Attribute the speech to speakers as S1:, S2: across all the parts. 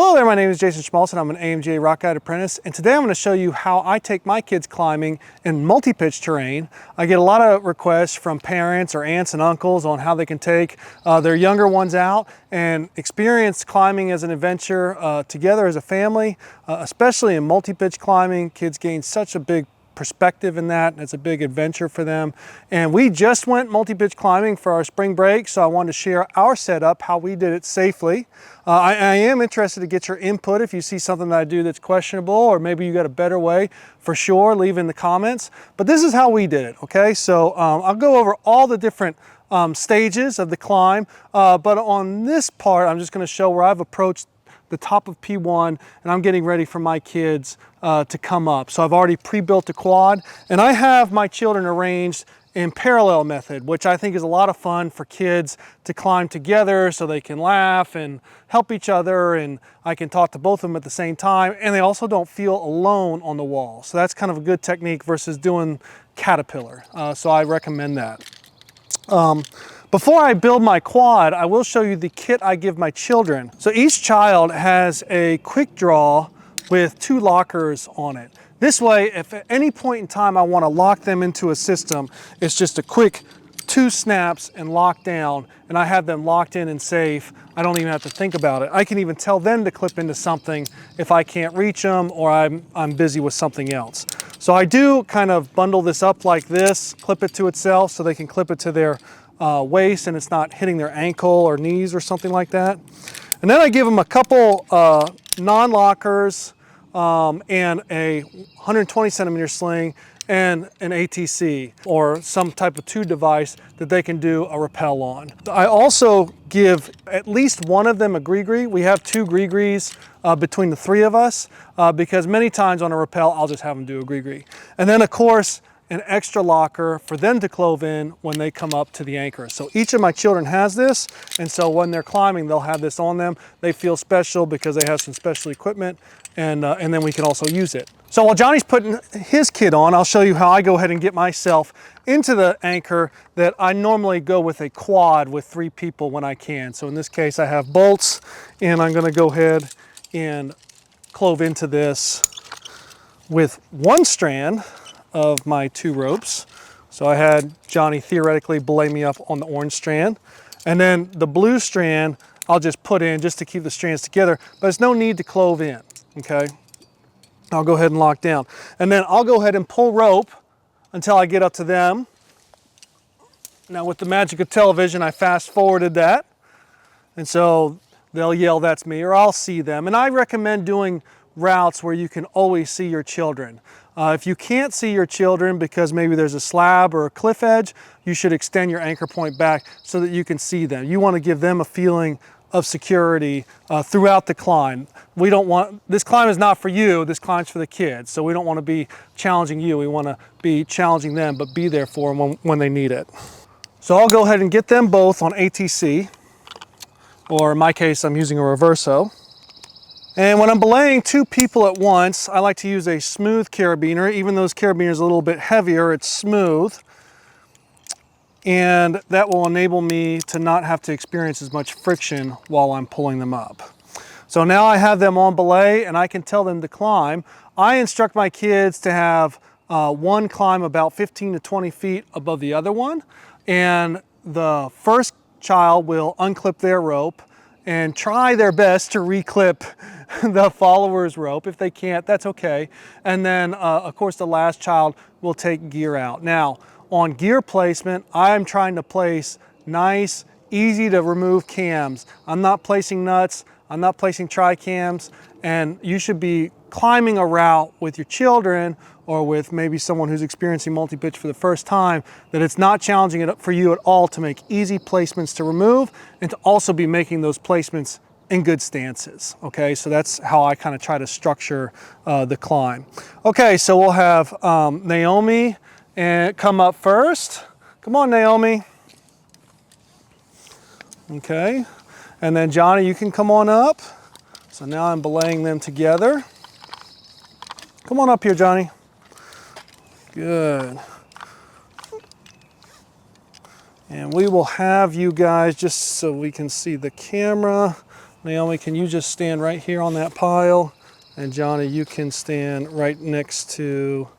S1: Hello there, my name is Jason Schmaltz and I'm an AMGA Rock Guide apprentice, and today I'm going to show you how I take my kids climbing in multi-pitch terrain. I get a lot of requests from parents or aunts and uncles on how they can take their younger ones out and experience climbing as an adventure together as a family, especially in multi-pitch climbing. Kids gain such a big perspective in that. It's a big adventure for them. And we just went multi-pitch climbing for our spring break, so I wanted to share our setup, how we did it safely. I am interested to get your input. If you see something that I do that's questionable, or maybe you got a better way, for sure, leave in the comments. But this is how we did it, okay? So I'll go over all the different stages of the climb, but on this part, I'm just gonna show where I've approached the top of P1 and I'm getting ready for my kids to come up. So I've already pre-built a quad and I have my children arranged in parallel method, which I think is a lot of fun for kids to climb together so they can laugh and help each other, and I can talk to both of them at the same time, and they also don't feel alone on the wall. So that's kind of a good technique versus doing caterpillar. So I recommend that. Before I build my quad, I will show you the kit I give my children. So each child has a quick draw with 2 lockers on it. This way, if at any point in time I want to lock them into a system, it's just a quick 2 snaps and lock down, and I have them locked in and safe. I don't even have to think about it. I can even tell them to clip into something if I can't reach them or I'm busy with something else. So I do kind of bundle this up like this, clip it to itself so they can clip it to their waist and it's not hitting their ankle or knees or something like that. And then I give them a couple non-lockers and a 120 centimeter sling and an ATC or some type of tube device that they can do a rappel on. I also give at least one of them a gree-gree. We have 2 gree-grees between the 3 of us because many times on a rappel I'll just have them do a gree-gree. And then of course an extra locker for them to clove in when they come up to the anchor. So each of my children has this, and so when they're climbing, they'll have this on them. They feel special because they have some special equipment, and then we can also use it. So while Johnny's putting his kit on, I'll show you how I go ahead and get myself into the anchor that I normally go with a quad with 3 people when I can. So in this case, I have bolts, and I'm gonna go ahead and clove into this with 1 strand of my 2 ropes. So I had Johnny theoretically belay me up on the orange strand, and then the blue strand I'll just put in just to keep the strands together, but there's no need to clove in, okay? I'll go ahead and lock down. And then I'll go ahead and pull rope until I get up to them. Now with the magic of television, I fast forwarded that, and so they'll yell, "That's me," or I'll see them. And I recommend doing routes where you can always see your children. If you can't see your children because maybe there's a slab or a cliff edge, you should extend your anchor point back so that you can see them. You want to give them a feeling of security throughout the climb. We don't want, this climb is not for you, this climb's for the kids. So we don't want to be challenging you, we want to be challenging them, but be there for them when they need it. So I'll go ahead and get them both on ATC, or in my case, I'm using a reverso. And when I'm belaying 2 people at once, I like to use a smooth carabiner. Even though this carabiner is a little bit heavier, it's smooth. And that will enable me to not have to experience as much friction while I'm pulling them up. So now I have them on belay and I can tell them to climb. I instruct my kids to have one climb about 15 to 20 feet above the other one. And the first child will unclip their rope and try their best to reclip the follower's rope. If they can't, that's okay. And then, of course, the last child will take gear out. Now, on gear placement, I'm trying to place nice, easy to remove cams. I'm not placing nuts, I'm not placing tri-cams, and you should be climbing a route with your children or with maybe someone who's experiencing multi-pitch for the first time, that it's not challenging it for you at all to make easy placements to remove and to also be making those placements in good stances, okay? So that's how I kind of try to structure the climb. Okay, so we'll have Naomi and come up first. Come on, Naomi. Okay, and then Johnny, you can come on up. So now I'm belaying them together. Come on up here, Johnny. Good. And we will have you guys, just so we can see the camera, Naomi, can you just stand right here on that pile? And Johnny, you can stand right next to,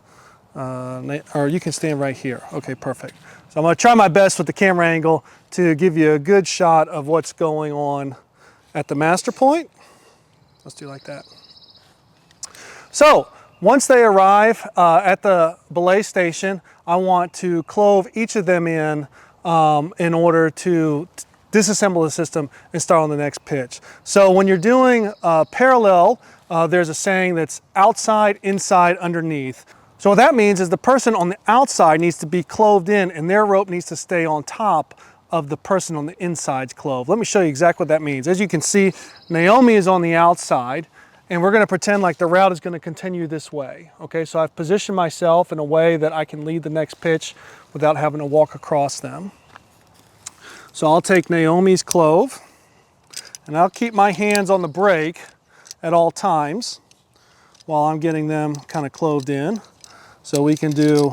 S1: or you can stand right here. Okay, perfect. So I'm gonna try my best with the camera angle to give you a good shot of what's going on at the master point. Let's do like that. So once they arrive at the belay station, I want to clove each of them in order to disassemble the system and start on the next pitch. So when you're doing parallel, there's a saying that's outside, inside, underneath. So what that means is the person on the outside needs to be cloved in and their rope needs to stay on top of the person on the inside's clove. Let me show you exactly what that means. As you can see, Naomi is on the outside, and we're going to pretend like the route is going to continue this way. Okay, so I've positioned myself in a way that I can lead the next pitch without having to walk across them. So I'll take Naomi's clove, and I'll keep my hands on the brake at all times while I'm getting them kind of cloved in. So we can do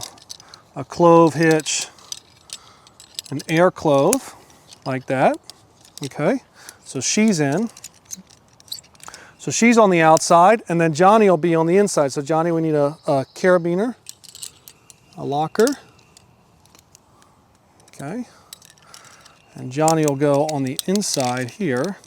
S1: a clove hitch, an air clove, like that. Okay, so she's in. So she's on the outside, and then Johnny will be on the inside. So Johnny, we need a carabiner, a locker. Okay. And Johnny will go on the inside here.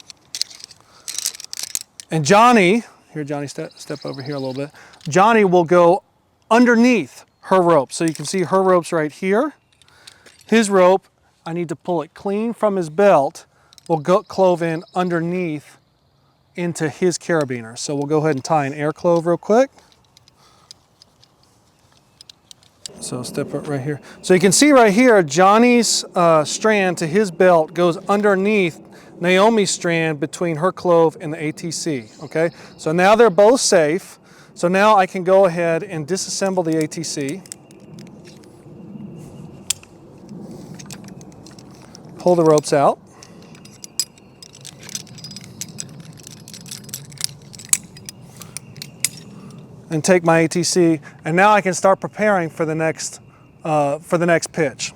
S1: And Johnny, here Johnny, step over here a little bit. Johnny will go underneath her rope. So you can see her rope's right here. His rope, I need to pull it clean from his belt, will go clove in underneath into his carabiner. So we'll go ahead and tie an air clove real quick. So step it right here. So you can see right here, Johnny's strand to his belt goes underneath Naomi's strand between her clove and the ATC, okay? So now they're both safe. So now I can go ahead and disassemble the ATC. Pull the ropes out. And take my ATC, and now I can start preparing for the next pitch.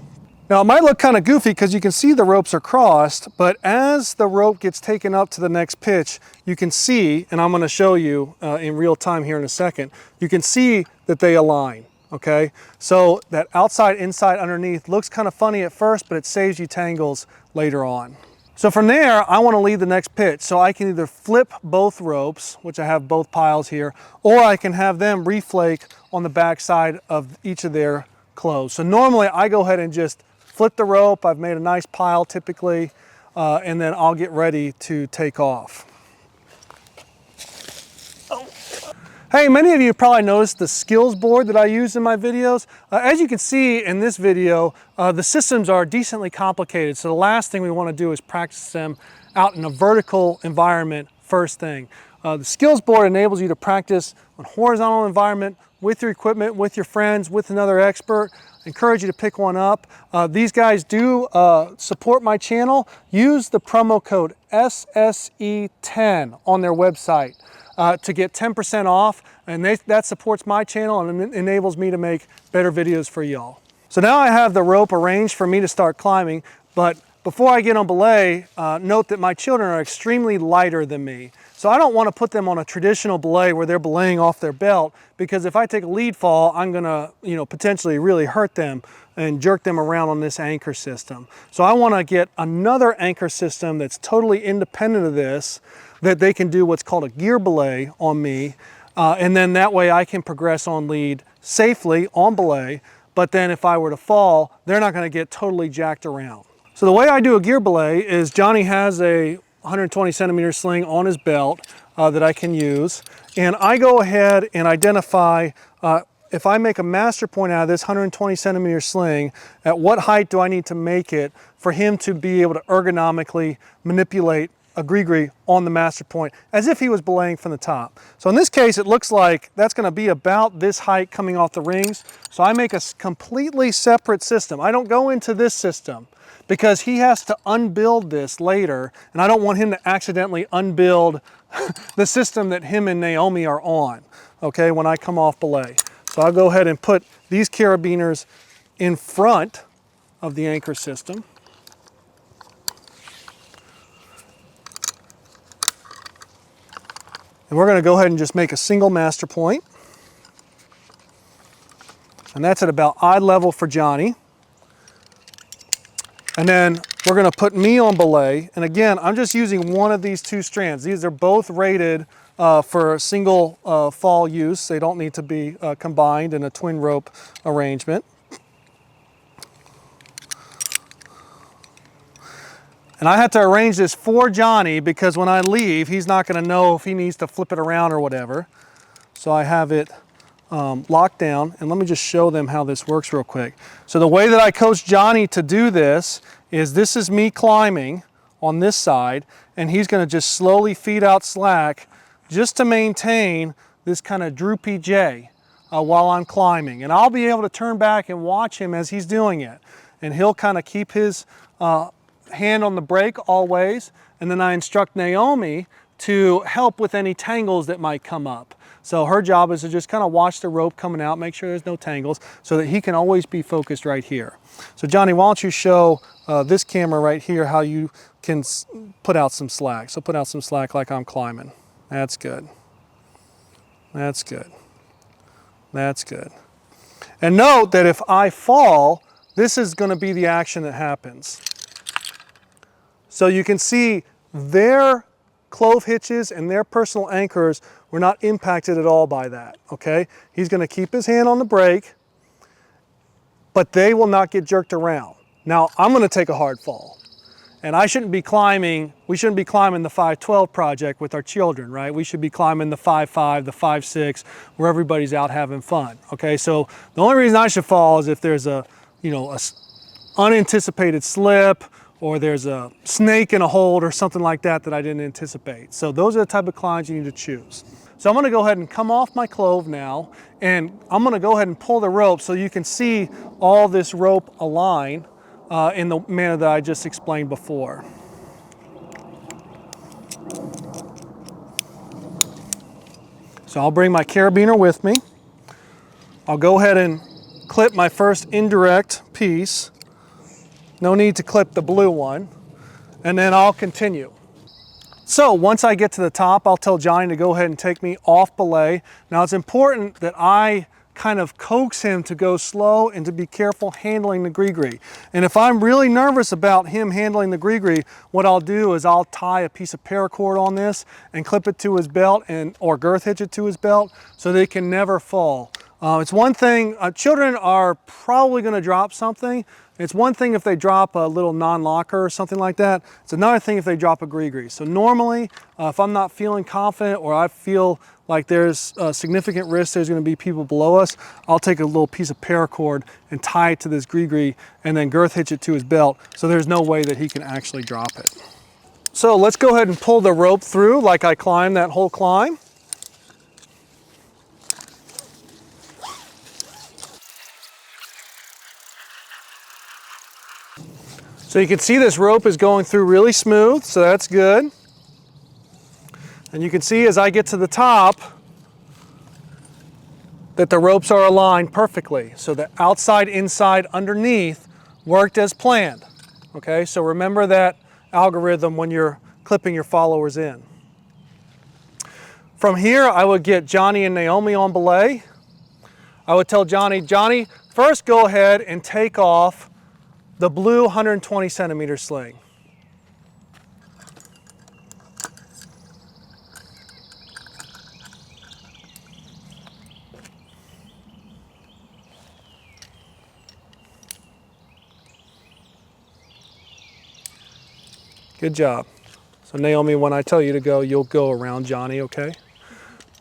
S1: Now it might look kind of goofy because you can see the ropes are crossed, but as the rope gets taken up to the next pitch, you can see, and I'm going to show you in real time here in a second, you can see that they align, okay? So that outside, inside, underneath looks kind of funny at first, but it saves you tangles later on. So from there, I want to lead the next pitch. So I can either flip both ropes, which I have both piles here, or I can have them reflake on the back side of each of their cloves. So normally I go ahead and just flip the rope. I've made a nice pile typically, and then I'll get ready to take off. Hey, many of you probably noticed the skills board that I use in my videos. As you can see in this video, the systems are decently complicated. So the last thing we want to do is practice them out in a vertical environment first thing. The skills board enables you to practice on horizontal environment with your equipment, with your friends, with another expert. I encourage you to pick one up. These guys do support my channel. Use the promo code SSE10 on their website. To get 10% off, and that supports my channel and enables me to make better videos for y'all. So now I have the rope arranged for me to start climbing, but before I get on belay, note that my children are extremely lighter than me. So I don't want to put them on a traditional belay where they're belaying off their belt, because if I take a lead fall, I'm gonna potentially really hurt them and jerk them around on this anchor system. So I want to get another anchor system that's totally independent of this, that they can do what's called a gear belay on me, and then that way I can progress on lead safely on belay, but then if I were to fall, they're not going to get totally jacked around. So the way I do a gear belay is Johnny has a 120 centimeter sling on his belt that I can use, and I go ahead and identify if I make a master point out of this 120 centimeter sling, at what height do I need to make it for him to be able to ergonomically manipulate a gree-gree on the master point, as if he was belaying from the top. So in this case, it looks like that's going to be about this height coming off the rings. So I make a completely separate system. I don't go into this system because he has to unbuild this later, and I don't want him to accidentally unbuild the system that him and Naomi are on, okay, when I come off belay. So I'll go ahead and put these carabiners in front of the anchor system. And we're going to go ahead and just make a single master point. And that's at about eye level for Johnny. And then we're going to put me on belay. And again, I'm just using one of these two strands. These are both rated for single fall use. They don't need to be combined in a twin rope arrangement. And I have to arrange this for Johnny because when I leave, he's not going to know if he needs to flip it around or whatever. So I have it locked down, and let me just show them how this works real quick. So the way that I coach Johnny to do this is me climbing on this side, and he's going to just slowly feed out slack just to maintain this kind of droopy J while I'm climbing. And I'll be able to turn back and watch him as he's doing it. And he'll kind of keep his hand on the brake always, and then I instruct Naomi to help with any tangles that might come up. So her job is to just kind of watch the rope coming out, make sure there's no tangles, so that he can always be focused right here. So Johnny, why don't you show this camera right here how you can put out some slack. So put out some slack like I'm climbing. That's good. That's good. That's good. And note that if I fall, this is going to be the action that happens. So you can see their clove hitches and their personal anchors were not impacted at all by that, okay? He's going to keep his hand on the brake, but they will not get jerked around. Now, I'm going to take a hard fall, and we shouldn't be climbing the 512 project with our children, right? We should be climbing the 5.5, the 5.6, where everybody's out having fun, okay? So the only reason I should fall is if there's a unanticipated slip, or there's a snake in a hold or something like that that I didn't anticipate. So those are the type of climbs you need to choose. So I'm gonna go ahead and come off my clove now, and I'm gonna go ahead and pull the rope so you can see all this rope align in the manner that I just explained before. So I'll bring my carabiner with me. I'll go ahead and clip my first indirect piece. No need to clip the blue one, and then I'll continue. So once I get to the top, I'll tell Johnny to go ahead and take me off belay. Now it's important that I kind of coax him to go slow and to be careful handling the gree-gree. And if I'm really nervous about him handling the gree-gree, what I'll do is I'll tie a piece of paracord on this and clip it to his belt or girth hitch it to his belt so they can never fall. It's one thing, children are probably going to drop something. It's one thing if they drop a little non-locker or something like that. It's another thing if they drop a gree-gree. So normally, if I'm not feeling confident or I feel like there's a significant risk there's going to be people below us, I'll take a little piece of paracord and tie it to this gree-gree and then girth hitch it to his belt so there's no way that he can actually drop it. So let's go ahead and pull the rope through like I climbed that whole climb. So you can see this rope is going through really smooth, so that's good. And you can see as I get to the top that the ropes are aligned perfectly. So the outside, inside, underneath worked as planned. Okay, so remember that algorithm when you're clipping your followers in. From here, I would get Johnny and Naomi on belay. I would tell Johnny, first go ahead and take off the blue 120 centimeter sling. Good job. So Naomi, when I tell you to go, you'll go around Johnny, okay?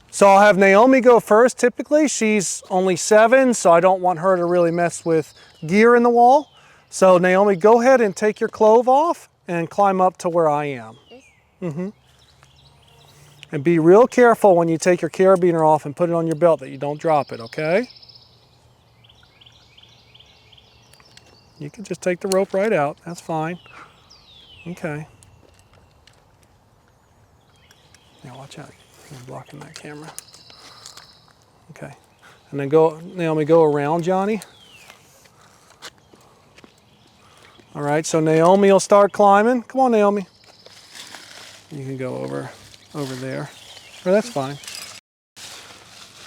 S1: So I'll have Naomi go first. Typically, she's only 7, so I don't want her to really mess with gear in the wall. So Naomi, go ahead and take your clove off and climb up to where I am. Mm-hmm. And be real careful when you take your carabiner off and put it on your belt that you don't drop it, okay? You can just take the rope right out, that's fine. Okay. Now watch out, you're blocking that camera. Okay, and then Naomi, go around Johnny. All right, so Naomi will start climbing. Come on, Naomi. You can go over there. Or that's fine.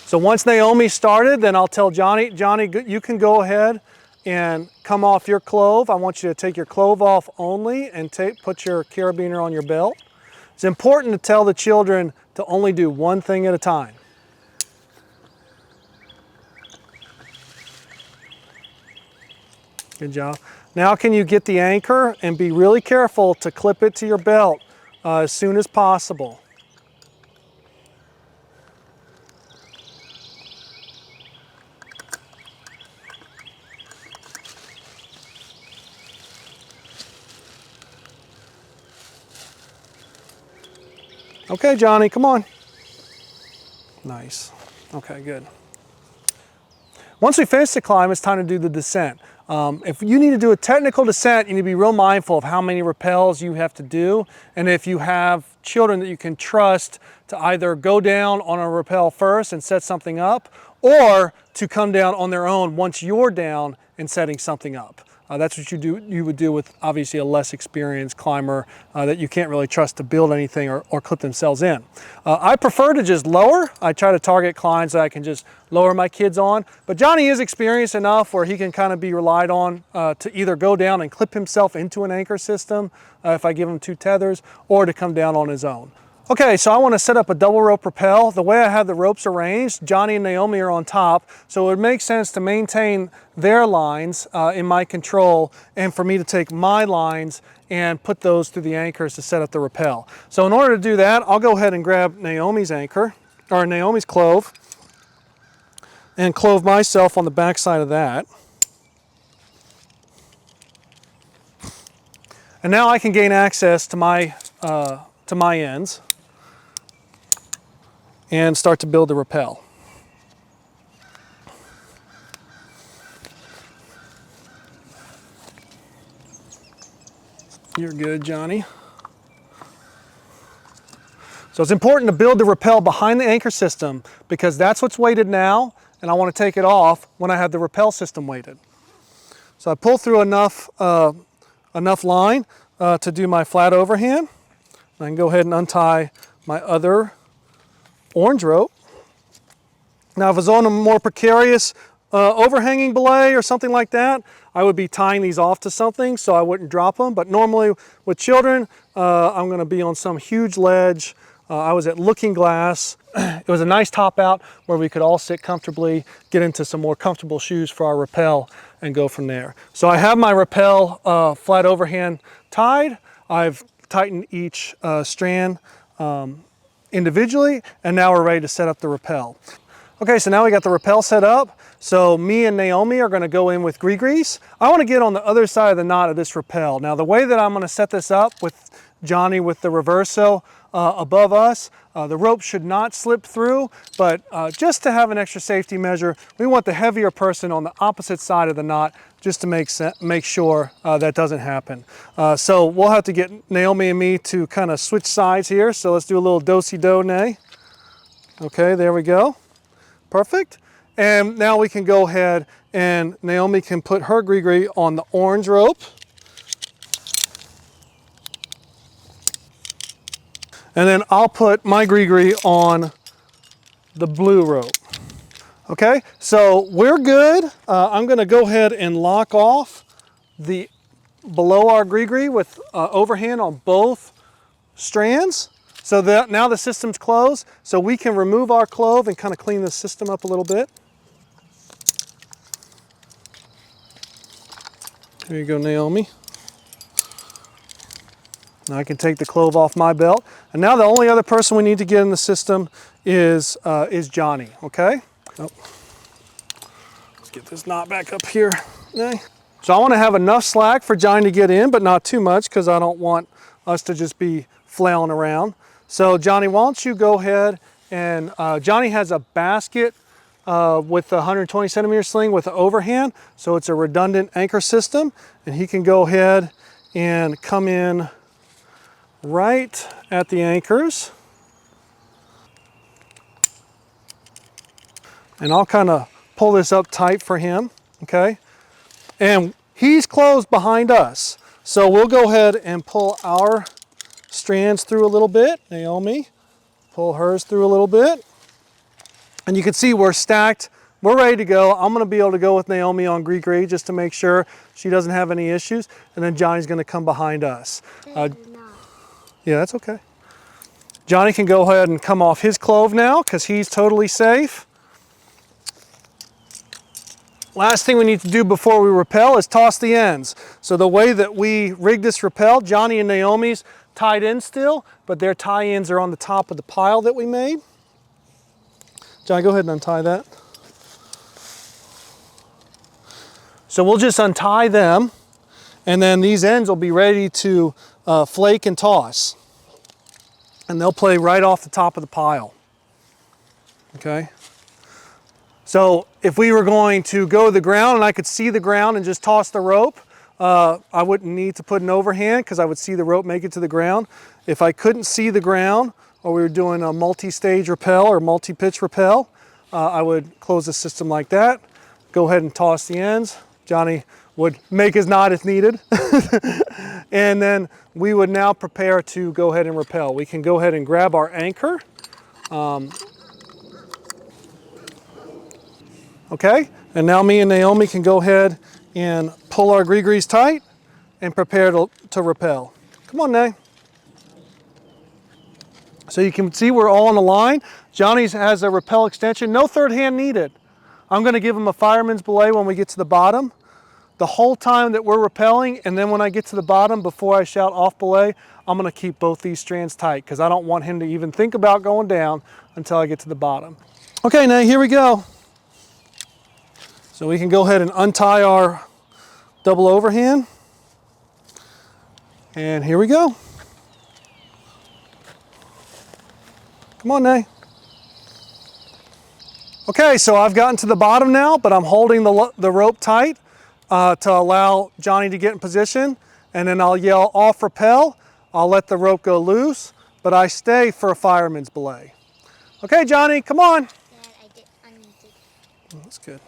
S1: So once Naomi started, then I'll tell Johnny, you can go ahead and come off your clove. I want you to take your clove off only and put your carabiner on your belt. It's important to tell the children to only do one thing at a time. Good job. Now can you get the anchor and be really careful to clip it to your belt as soon as possible. Okay, Johnny, come on. Nice. Okay, good. Once we finish the climb, it's time to do the descent. If you need to do a technical descent, you need to be real mindful of how many rappels you have to do. And if you have children that you can trust to either go down on a rappel first and set something up, or to come down on their own once you're down and setting something up. That's what you would do with obviously a less experienced climber that you can't really trust to build anything or clip themselves in. I prefer to just lower. I try to target climbs that I can just lower my kids on. But Johnny is experienced enough where he can kind of be relied on to either go down and clip himself into an anchor system if I give him 2 tethers, or to come down on his own. Okay, so I want to set up a double rope rappel. The way I have the ropes arranged, Johnny and Naomi are on top, so it would make sense to maintain their lines in my control and for me to take my lines and put those through the anchors to set up the rappel. So in order to do that, I'll go ahead and grab Naomi's anchor, or Naomi's clove, and clove myself on the back side of that. And now I can gain access to my ends and start to build the rappel. You're good, Johnny. So it's important to build the rappel behind the anchor system because that's what's weighted now, and I want to take it off when I have the rappel system weighted. So I pull through enough line to do my flat overhand. I can go ahead and untie my other orange rope. Now if I was on a more precarious overhanging belay or something like that, I would be tying these off to something so I wouldn't drop them. But normally with children, I'm going to be on some huge ledge. I was at Looking Glass. It was a nice top out where we could all sit comfortably, get into some more comfortable shoes for our rappel, and go from there. So I have my rappel flat overhand tied. I've tightened each strand individually, and now we're ready to set up the rappel. Okay, so now we got the rappel set up. So me and Naomi are gonna go in with grease. I wanna get on the other side of the knot of this rappel. Now the way that I'm gonna set this up with Johnny with the reverso above us, the rope should not slip through, but just to have an extra safety measure, we want the heavier person on the opposite side of the knot just to make sure that doesn't happen. So we'll have to get Naomi and me to kind of switch sides here. So let's do a little do-si-do-nay. Okay, there we go. Perfect. And now we can go ahead and Naomi can put her gree on the orange rope. And then I'll put my gree on the blue rope. Okay, so we're good. I'm gonna go ahead and lock off the below our gree with overhand on both strands. So that now the system's closed, so we can remove our clove and kind of clean the system up a little bit. Here you go, Naomi. Now I can take the clove off my belt. And now the only other person we need to get in the system is Johnny, okay? Oh. Let's get this knot back up here. Okay. So I want to have enough slack for Johnny to get in, but not too much because I don't want us to just be flailing around. So Johnny, why don't you go ahead and, Johnny has a basket with the 120 centimeter sling with the overhand. So it's a redundant anchor system, and he can go ahead and come in right at the anchors. And I'll kind of pull this up tight for him, okay? And he's closed behind us. So we'll go ahead and pull our strands through a little bit. Naomi, pull hers through a little bit. And you can see we're stacked. We're ready to go. I'm going to be able to go with Naomi on gree just to make sure she doesn't have any issues. And then Johnny's going to come behind us. Yeah, that's okay. Johnny can go ahead and come off his clove now because he's totally safe. Last thing we need to do before we rappel is toss the ends. So the way that we rig this rappel, Johnny and Naomi's tied in still, but their tie-ins are on the top of the pile that we made. Johnny, go ahead and untie that. So we'll just untie them, and then these ends will be ready to flake and toss. And they'll play right off the top of the pile. Okay? So if we were going to go to the ground and I could see the ground and just toss the rope, I wouldn't need to put an overhand because I would see the rope make it to the ground. If I couldn't see the ground, or we were doing a multi-stage rappel or multi-pitch rappel, I would close the system like that, go ahead and toss the ends. Johnny would make his knot if needed. And then we would now prepare to go ahead and rappel. We can go ahead and grab our anchor. Okay, and now me and Naomi can go ahead and pull our gree-grees tight and prepare to rappel. Come on, Nay. So you can see we're all on the line. Johnny's has a rappel extension, no third hand needed. I'm gonna give him a fireman's belay when we get to the bottom. The whole time that we're rappelling, and then when I get to the bottom, before I shout off belay, I'm gonna keep both these strands tight because I don't want him to even think about going down until I get to the bottom. Okay, now here we go. So we can go ahead and untie our double overhand. And here we go. Come on, Nay. Okay, so I've gotten to the bottom now, but I'm holding the rope tight to allow Johnny to get in position. And then I'll yell off rappel. I'll let the rope go loose, but I stay for a fireman's belay. Okay, Johnny, come on.
S2: Dad, I undid.
S1: Oh, that's good.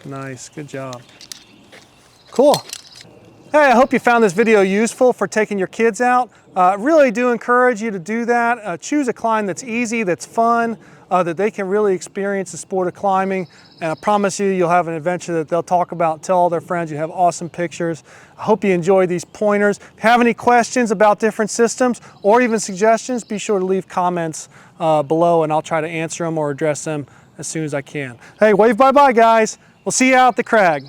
S1: Nice, good job. Cool. Hey, I hope you found this video useful for taking your kids out. Really do encourage you to do that. Choose a climb that's easy, that's fun, that they can really experience the sport of climbing. And I promise you, you'll have an adventure that they'll talk about, tell all their friends. You have awesome pictures. I hope you enjoyed these pointers. If you have any questions about different systems or even suggestions, be sure to leave comments below and I'll try to answer them or address them as soon as I can. Hey, wave bye-bye, guys. We'll see you out at the crag.